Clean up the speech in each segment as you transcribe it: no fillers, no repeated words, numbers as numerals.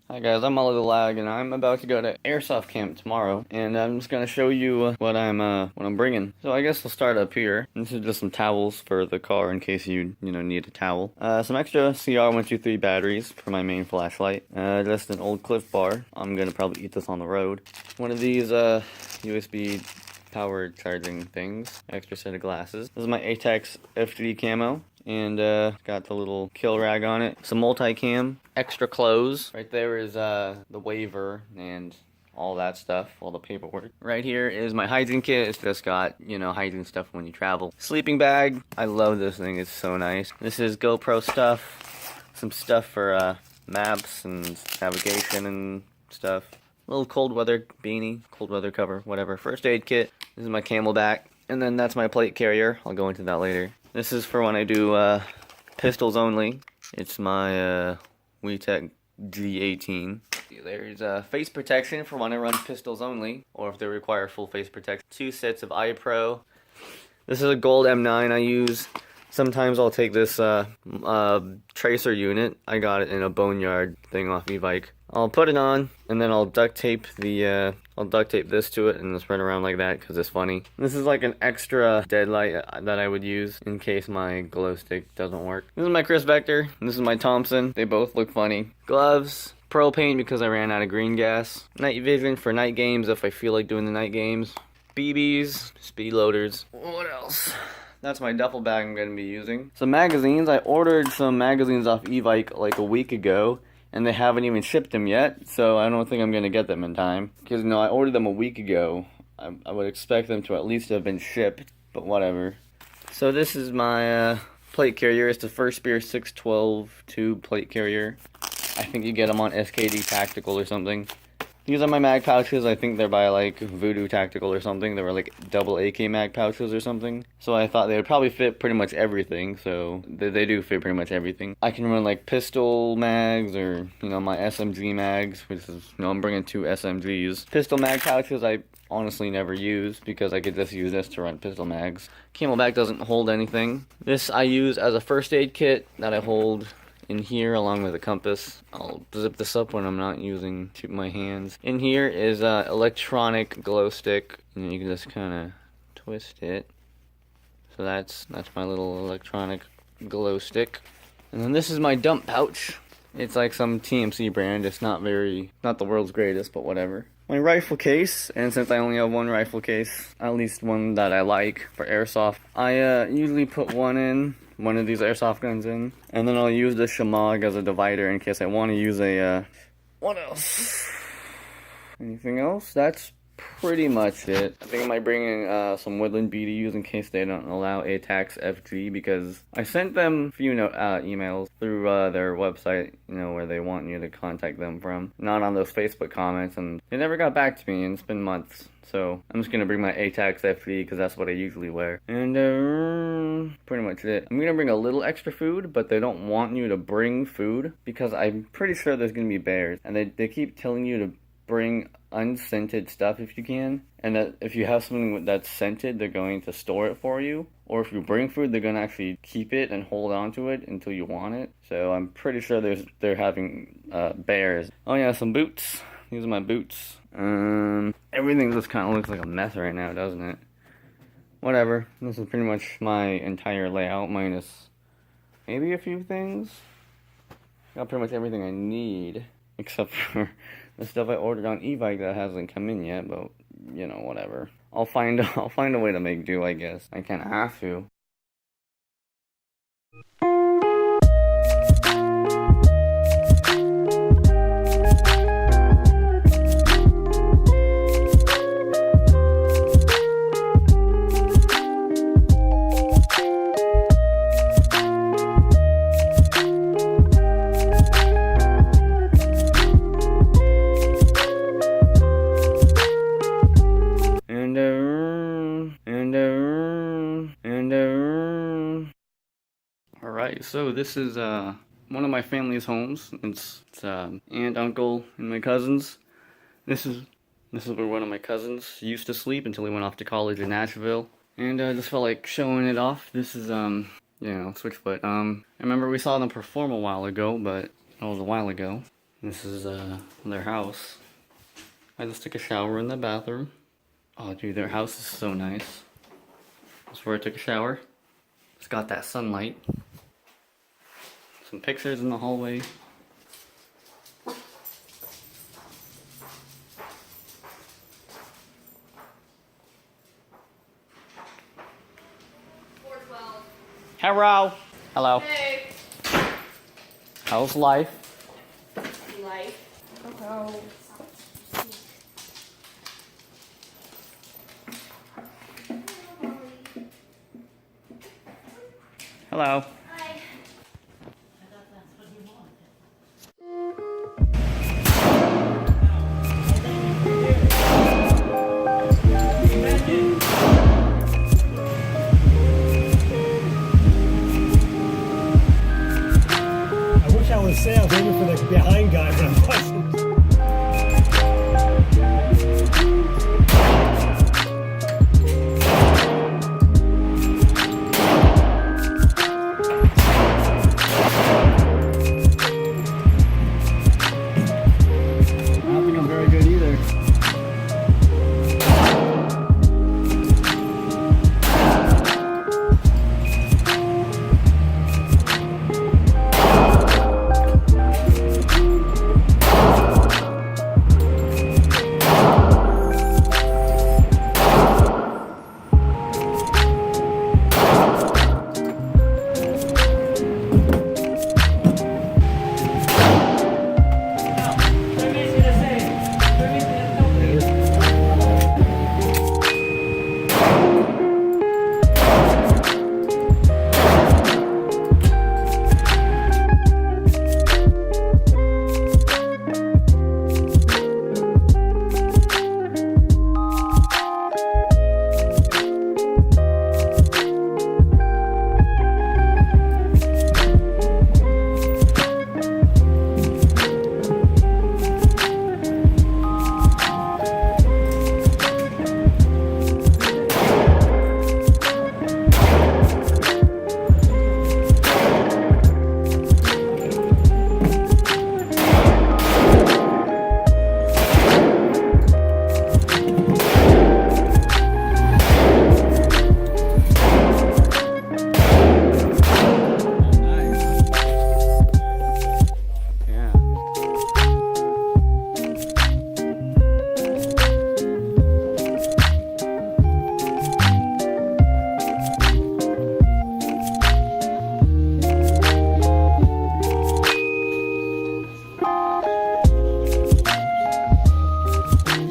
Hi guys, I'm Oliver Lag, and I'm about to go to Airsoft camp tomorrow, and I'm just gonna show you what I'm bringing. So I guess we'll start up here. This is just some towels for the car in case you need a towel. Some extra CR123 batteries for my main flashlight. Just an old Cliff Bar. I'm gonna probably eat this on the road. One of these USB power charging things. Extra set of glasses. This is my ATEX FD camo. And got the little kill rag on it. Some multicam, extra clothes. Right there is the waiver and all that stuff, all the paperwork. Right here is my hygiene kit. It's just got, hygiene stuff when you travel. Sleeping bag. I love this thing. It's so nice. This is GoPro stuff. Some stuff for maps and navigation and stuff. Little cold weather beanie, cold weather cover, whatever. First aid kit. This is my camelback. And then that's my plate carrier. I'll go into that later. This is for when I do pistols only. It's my WeTech G18. There's face protection for when I run pistols only, or if they require full face protection. 2 sets of iPro. This is a gold M9 I use. Sometimes I'll take this tracer unit. I got it in a boneyard thing off e-bike. I'll put it on, and then I'll duct tape this to it and just run around like that because it's funny. This is like an extra deadlight that I would use in case my glow stick doesn't work. This is my Chris Vector. This is my Thompson. They both look funny. Gloves. Pearl paint because I ran out of green gas. Night vision for night games if I feel like doing the night games. BBs. Speed loaders. What else? That's my duffel bag I'm going to be using. Some magazines. I ordered some magazines off e-bike like a week ago, and they haven't even shipped them yet, so I don't think I'm going to get them in time. Because, I ordered them a week ago. I would expect them to at least have been shipped, but whatever. So this is my plate carrier. It's the First Spear 612 tube plate carrier. I think you get them on SKD Tactical or something. These are my mag pouches. I think they're by like Voodoo Tactical or something. They were like double AK mag pouches or something. So I thought they would probably fit pretty much everything. So they do fit pretty much everything. I can run like pistol mags or, my SMG mags, which is, I'm bringing 2 SMGs. Pistol mag pouches I honestly never use because I could just use this to run pistol mags. Camelback doesn't hold anything. This I use as a first aid kit that I hold in here along with a compass. I'll zip this up when I'm not using my hands. In here is a electronic glow stick, and you can just kind of twist it. So that's my little electronic glow stick. And then this is my dump pouch. It's like some TMC brand. It's not the world's greatest, but whatever. My rifle case, and since I only have one rifle case, at least one that I like for airsoft, I usually put one of these airsoft guns in, and then I'll use the Shamag as a divider in case I want to use a, what else? Anything else? That's pretty much it. I think I might bring in some Woodland BDUs in case they don't allow ATAX FG, because I sent them a few emails through their website, where they want you to contact them from. Not on those Facebook comments, and they never got back to me, and it's been months. So I'm just going to bring my ATAX FD because that's what I usually wear. And pretty much it. I'm going to bring a little extra food, but they don't want you to bring food because I'm pretty sure there's going to be bears. And they keep telling you to bring unscented stuff if you can. And that if you have something that's scented, they're going to store it for you. Or if you bring food, they're going to actually keep it and hold on to it until you want it. So I'm pretty sure they're having bears. Oh yeah, some boots. These are my boots. Everything just kind of looks like a mess right now, doesn't it? Whatever. This is pretty much my entire layout, minus maybe a few things. Got pretty much everything I need, except for the stuff I ordered on e-bike that hasn't come in yet, but, whatever. I'll find a way to make do, I guess. I kind of have to. Alright, so this is one of my family's homes. It's aunt, uncle, and my cousins. This is where one of my cousins used to sleep until he went off to college in Nashville. And I just felt like showing it off. This is Switchfoot. I remember we saw them perform a while ago, but that was a while ago. This is their house. I just took a shower in the bathroom. Oh dude, their house is so nice. That's where I took a shower. It's got that sunlight. Some pictures in the hallway. Hello. Hello. Hey. How's life? Life. Oh. Hello. Hi. I wish I was sales aiming for the behind guy, but I wasn't. I don't think I'm very good either.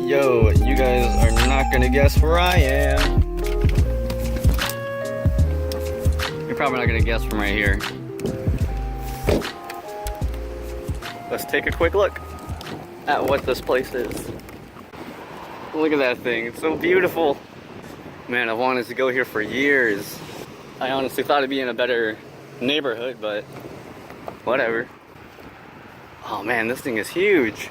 Yo, you guys are not gonna guess where I am. You're probably not gonna guess from right here. Let's take a quick look at what this place is. Look at that thing, it's so beautiful. Man, I've wanted to go here for years. I honestly thought it'd be in a better neighborhood, but whatever. Oh man, this thing is huge.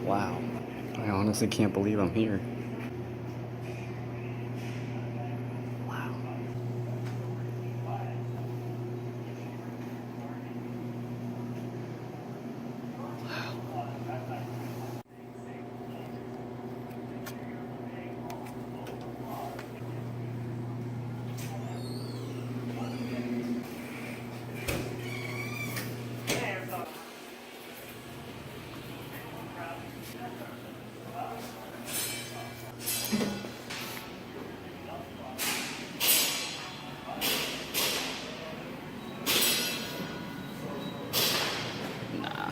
Wow. I honestly can't believe I'm here. Wow. Nah.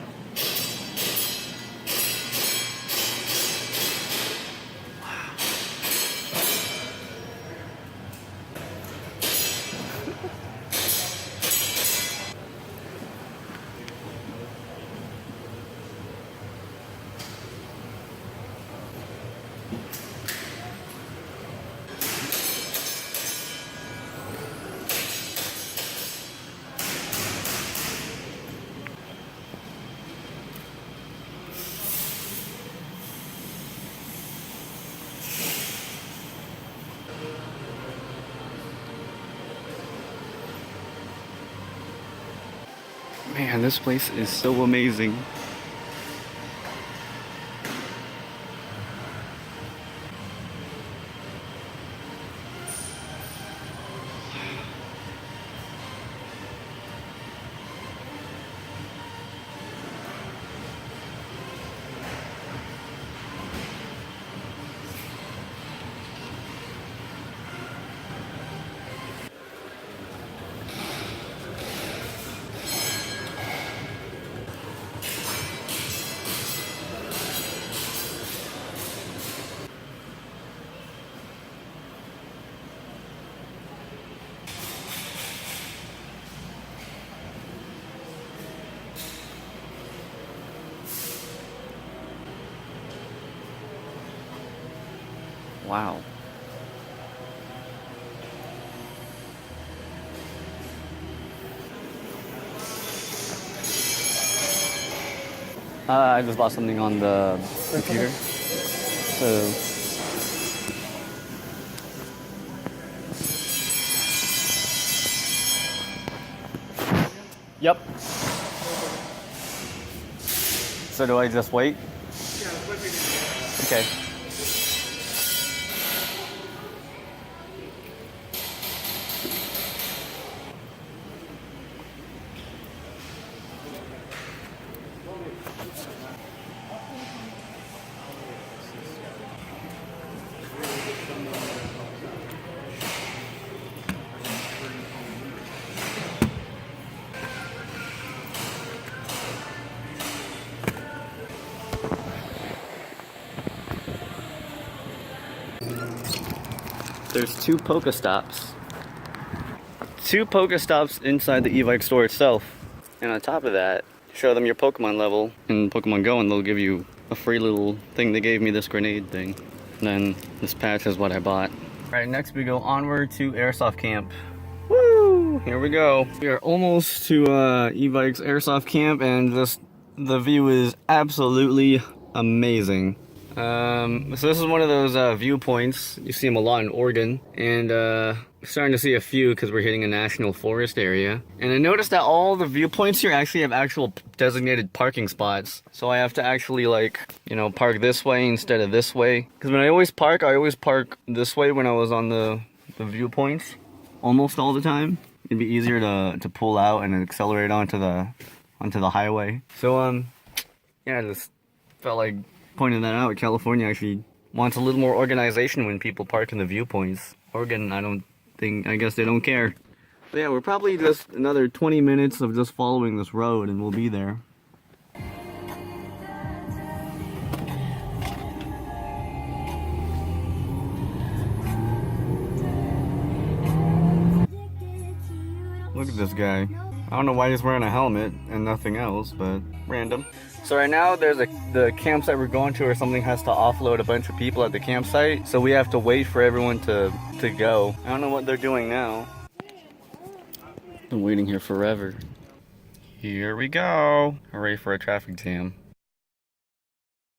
Man, this place is so amazing. Wow. I just bought something on the computer. So. Yep. So do I just wait? Okay. There's two Pokestops. Two Pokestops inside the e-bike store itself. And on top of that, show them your Pokemon level in Pokemon Go and they'll give you a free little thing. They gave me this grenade thing. And then this patch is what I bought. Alright, next we go onward to Airsoft Camp. Woo! Here we go. We are almost to e-bike's Airsoft Camp and just the view is absolutely amazing. So this is one of those viewpoints. You see them a lot in Oregon, and starting to see a few because we're hitting a national forest area. And I noticed that all the viewpoints here actually have actual designated parking spots. So I have to actually, like, you know, park this way instead of this way. Because when I always park this way when I was on the viewpoints, almost all the time. It'd be easier to pull out and accelerate onto the highway. So yeah, I just felt like pointing that out. California actually wants a little more organization when people park in the viewpoints. Oregon, I guess they don't care. But yeah, we're probably just another 20 minutes of just following this road and we'll be there. Look at this guy. I don't know why he's wearing a helmet and nothing else, but random. So right now there's the campsite we're going to, or something has to offload a bunch of people at the campsite. So we have to wait for everyone to go. I don't know what they're doing now. Been waiting here forever. Here we go. Hooray for a traffic jam.